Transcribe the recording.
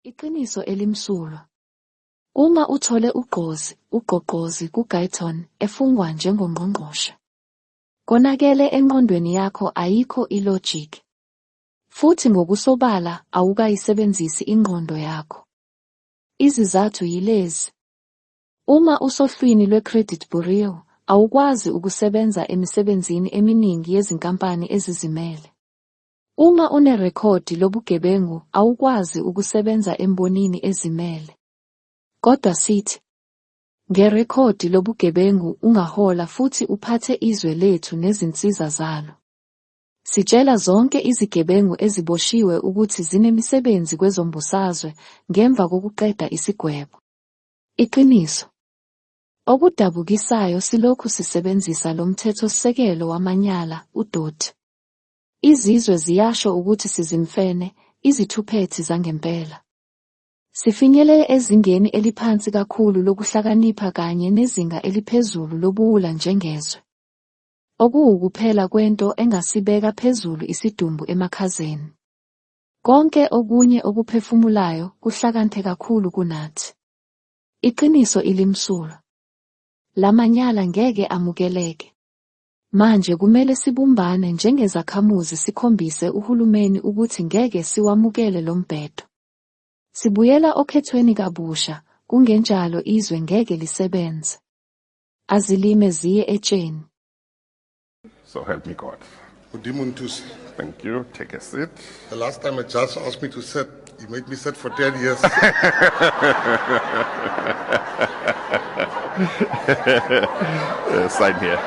Iqiniso elimsulwa. Uma uthole ugqogqozi kuGuyton efungwa njengongqongqoshe, konakele engqondweni yakho ayikho ilogic. Futhi ngokusobala awukayisebenzisi ingqondo yakho. Izizathu yilezi. Uma usohlwini lwe-credit bureau, awukwazi ukusebenza emisebenzini eminingi yezinkampani ezizimele. Uma unerekhodi lobugebengu, awukwazi ukusebenza embonini ezimele. Kodwa sithi, ngerekhodi lobugebengu ungahola futhi uphathe izwe lethu nezinsiza zalo. Sitshela zonke izigebengu eziboshiwe ukuthi zinemisebenzi kwezombusazwe ngemva kokuqeda isigwebo. Iqiniso. Okudabukisayo silokhu sisebenzisa lo mthethosisekelo wamanyala, udoti. Izizwe ziyasho ukuthi sizimfene, izithuphethi zangempela. Sifinyelele ezingeni eliphansi kakhulu lokuhlakanipha kanye nezinga eliphezulu lobuwula njengezwe. Okuwukuphela kwento engasibeka phezulu isidumbu emakhazeni. Konke okunye okuphefumulayo kuhlakaniphile kakhulu kunathi. Iqiniso elimsulwa. La manyala ngeke amukeleke. Manje kumele sibumbane njengezakhamuzi sikhombise uhulumeni ukuthi ngeke siwamukele lo mbhedo. Sibuyela okhethweni kabusha, kungenjalo izwe ngeke lisebenze. Azilime ziye etsheni. So help me God. Thank you. Take a seat. The last time a judge asked me to sit, he made me sit for 10 years. Sign here.